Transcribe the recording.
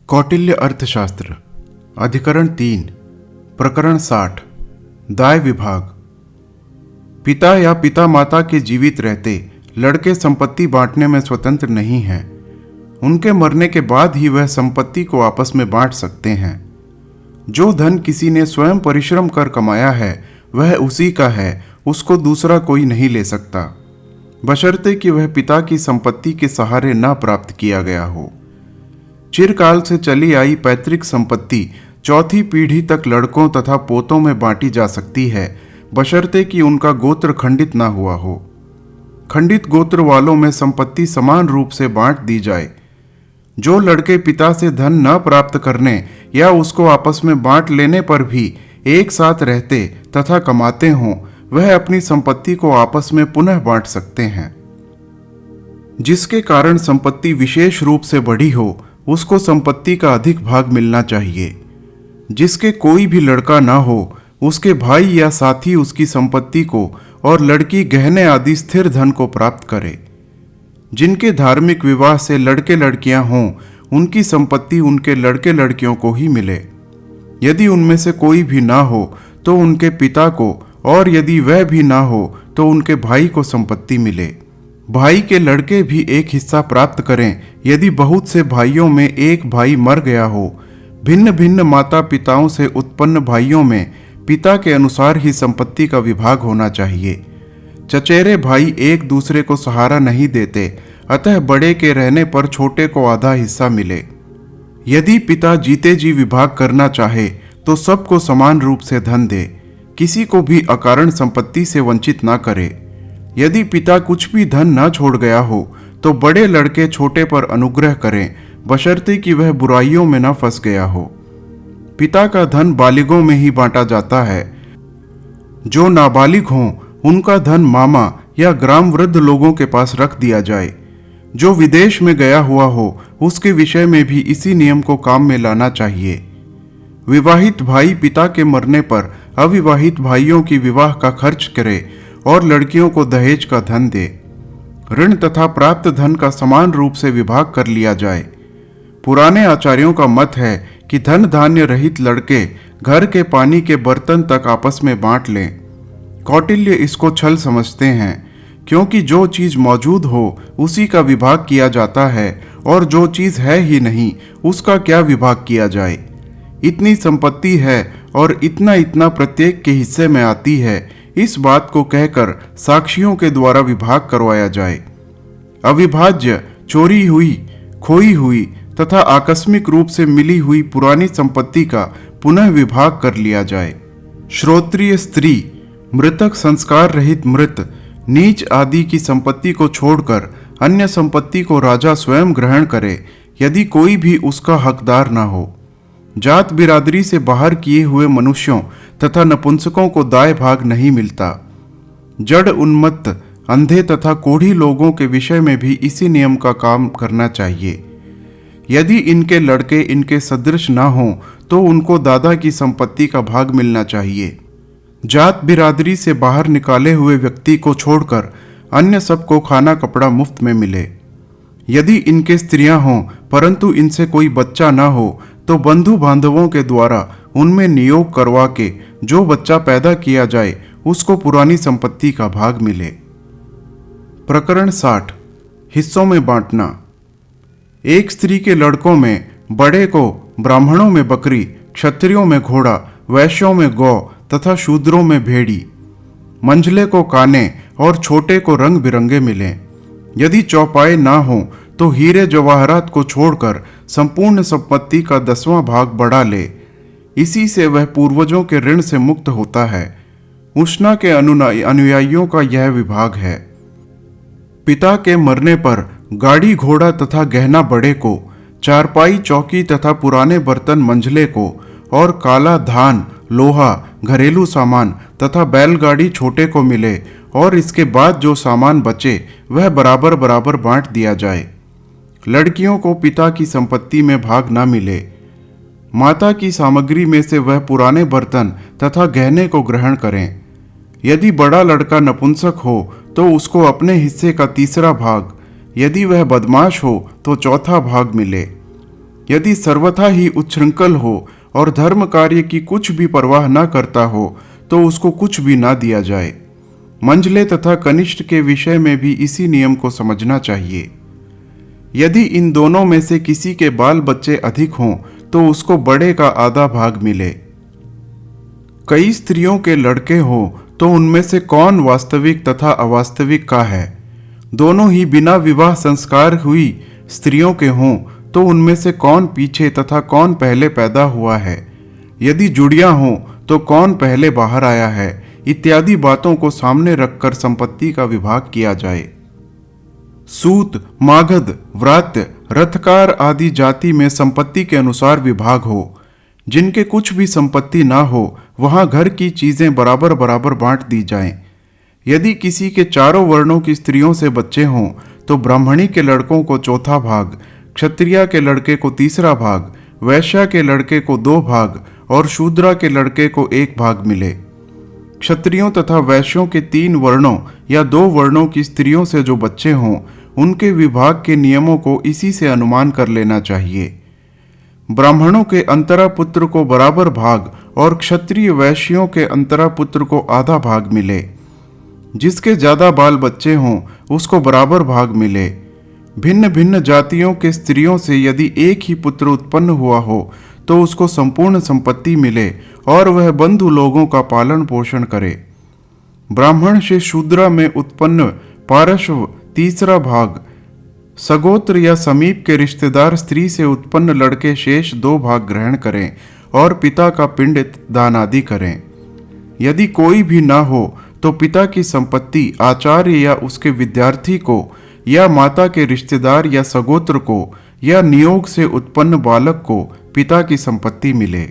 कौटिल्य अर्थशास्त्र अधिकरण 3 प्रकरण 60 दाय विभाग। पिता या पिता माता के जीवित रहते लड़के संपत्ति बांटने में स्वतंत्र नहीं हैं। उनके मरने के बाद ही वह संपत्ति को आपस में बांट सकते हैं। जो धन किसी ने स्वयं परिश्रम कर कमाया है वह उसी का है, उसको दूसरा कोई नहीं ले सकता, बशर्ते कि वह पिता की संपत्ति के सहारे न प्राप्त किया गया हो। चिरकाल से चली आई पैतृक संपत्ति चौथी पीढ़ी तक लड़कों तथा पोतों में बांटी जा सकती है, बशर्ते कि उनका गोत्र खंडित न हुआ हो। खंडित गोत्र वालों में संपत्ति समान रूप से बांट दी जाए। जो लड़के पिता से धन न प्राप्त करने या उसको आपस में बांट लेने पर भी एक साथ रहते तथा कमाते हों, वह अपनी संपत्ति को आपस में पुनः बांट सकते हैं। जिसके कारण संपत्ति विशेष रूप से बढ़ी हो उसको संपत्ति का अधिक भाग मिलना चाहिए। जिसके कोई भी लड़का ना हो उसके भाई या साथी उसकी संपत्ति को और लड़की गहने आदि स्थिर धन को प्राप्त करे। जिनके धार्मिक विवाह से लड़के लड़कियां हों उनकी संपत्ति उनके लड़के लड़कियों को ही मिले। यदि उनमें से कोई भी ना हो तो उनके पिता को, और यदि वह भी ना हो तो उनके भाई को संपत्ति मिले। भाई के लड़के भी एक हिस्सा प्राप्त करें यदि बहुत से भाइयों में एक भाई मर गया हो। भिन्न भिन्न माता पिताओं से उत्पन्न भाइयों में पिता के अनुसार ही संपत्ति का विभाग होना चाहिए। चचेरे भाई एक दूसरे को सहारा नहीं देते, अतः बड़े के रहने पर छोटे को आधा हिस्सा मिले। यदि पिता जीते जी विभाग करना चाहे तो सबको समान रूप से धन दे, किसी को भी अकारण संपत्ति से वंचित न करे। यदि पिता कुछ भी धन न छोड़ गया हो तो बड़े लड़के छोटे पर अनुग्रह करें, बशर्ते कि वह बुराइयों में न फंस गया हो। पिता का धन बालिगों में ही बांटा जाता है। जो नाबालिग हों उनका धन मामा या ग्राम वृद्ध लोगों के पास रख दिया जाए। जो विदेश में गया हुआ हो उसके विषय में भी इसी नियम को काम में लाना चाहिए। विवाहित भाई पिता के मरने पर अविवाहित भाइयों की विवाह का खर्च करे और लड़कियों को दहेज का धन दे। ऋण तथा प्राप्त धन का समान रूप से विभाग कर लिया जाए। पुराने आचार्यों का मत है कि धन धान्य रहित लड़के घर के पानी के बर्तन तक आपस में बांट लें। कौटिल्य इसको छल समझते हैं, क्योंकि जो चीज मौजूद हो उसी का विभाग किया जाता है और जो चीज है ही नहीं उसका क्या विभाग किया जाए। इतनी संपत्ति है और इतना इतना प्रत्येक के हिस्से में आती है, इस बात को कहकर साक्षियों के द्वारा विभाग करवाया जाए। अविभाज्य, चोरी हुई, खोई हुई तथा आकस्मिक रूप से मिली हुई पुरानी संपत्ति का पुनः विभाग कर लिया जाए। श्रोत्रिय स्त्री, मृतक संस्कार रहित मृत, नीच आदि की संपत्ति को छोड़कर अन्य संपत्ति को राजा स्वयं ग्रहण करे, यदि कोई भी उसका हकदार न हो। जात बिरादरी से बाहर किए हुए मनुष्यों तथा नपुंसकों को दाय भाग नहीं मिलता। जड़ उन्मत्त, अंधे तथा कोढ़ी लोगों के विषय में भी इसी नियम का काम करना चाहिए। यदि इनके लड़के इनके सदृश न हों तो उनको दादा की संपत्ति का भाग मिलना चाहिए। जात बिरादरी से बाहर निकाले हुए व्यक्ति को छोड़कर अन्य सबको खाना कपड़ा मुफ्त में मिले। यदि इनके स्त्रियां हों परंतु इनसे कोई बच्चा न हो तो बंधु बांधवों के द्वारा उनमें नियोग करवा के जो बच्चा पैदा किया जाए उसको पुरानी संपत्ति का भाग मिले। प्रकरण 60 हिस्सों में बांटना। एक स्त्री के लड़कों में बड़े को ब्राह्मणों में बकरी, क्षत्रियों में घोड़ा, वैश्यों में गौ तथा शूद्रों में भेड़ी, मंझले को काने और छोटे को रंग बिरंगे मिले। यदि चौपाए ना हो तो हीरे जवाहरात को छोड़कर संपूर्ण संपत्ति का 10वां भाग बढ़ा ले। इसी से वह पूर्वजों के ऋण से मुक्त होता है। उष्णा के अनुयायियों का यह विभाग है। पिता के मरने पर गाड़ी घोड़ा तथा गहना बड़े को, चारपाई चौकी तथा पुराने बर्तन मंझले को, और काला धान, लोहा, घरेलू सामान तथा बैलगाड़ी छोटे को मिले, और इसके बाद जो सामान बचे वह बराबर बराबर बांट दिया जाए। लड़कियों को पिता की संपत्ति में भाग न मिले। माता की सामग्री में से वह पुराने बर्तन तथा गहने को ग्रहण करें। यदि बड़ा लड़का नपुंसक हो तो उसको अपने हिस्से का 3रा भाग, यदि वह बदमाश हो तो 4था भाग मिले। यदि सर्वथा ही उच्छृंखल हो और धर्म कार्य की कुछ भी परवाह न करता हो तो उसको कुछ भी ना दिया जाए। मंझले तथा कनिष्ठ के विषय में भी इसी नियम को समझना चाहिए। यदि इन दोनों में से किसी के बाल बच्चे अधिक हों तो उसको बड़े का आधा भाग मिले। कई स्त्रियों के लड़के हों तो उनमें से कौन वास्तविक तथा अवास्तविक का है? दोनों ही बिना विवाह संस्कार हुई स्त्रियों के हों तो उनमें से कौन पीछे तथा कौन पहले पैदा हुआ है? यदि जुड़ियां हों तो कौन पहले बाहर आया है? इत्यादि बातों को सामने रखकर संपत्ति का विभाग किया जाए। सूत, मागध, व्रात्य, रथकार आदि जाति में संपत्ति के अनुसार विभाग हो। जिनके कुछ भी संपत्ति ना हो वहां घर की चीजें बराबर बराबर बांट दी जाएं। यदि किसी के चारों वर्णों की स्त्रियों से बच्चे हों तो ब्राह्मणी के लड़कों को चौथा भाग, क्षत्रिया के लड़के को तीसरा भाग, वैश्या के लड़के को 2 भाग और शूद्रा के लड़के को 1 भाग मिले। क्षत्रियों तथा वैश्यों के 3 वर्णों या 2 वर्णों की स्त्रियों से जो बच्चे हों उनके विभाग के नियमों को इसी से अनुमान कर लेना चाहिए। ब्राह्मणों के अंतरा पुत्र को बराबर भाग और क्षत्रिय वैश्यों के अंतरा पुत्र को आधा भाग मिले। जिसके ज्यादा बाल बच्चे हों उसको बराबर भाग मिले। भिन्न भिन्न जातियों के स्त्रियों से यदि एक ही पुत्र उत्पन्न हुआ हो तो उसको संपूर्ण संपत्ति मिले और वह बंधु लोगों का पालन पोषण करे। ब्राह्मण से शूद्रा में उत्पन्न पार्श्व तीसरा भाग, सगोत्र या समीप के रिश्तेदार स्त्री से उत्पन्न लड़के शेष 2 भाग ग्रहण करें और पिता का पिंड दान आदि करें। यदि कोई भी न हो तो पिता की संपत्ति आचार्य या उसके विद्यार्थी को या माता के रिश्तेदार या सगोत्र को या नियोग से उत्पन्न बालक को पिता की संपत्ति मिले।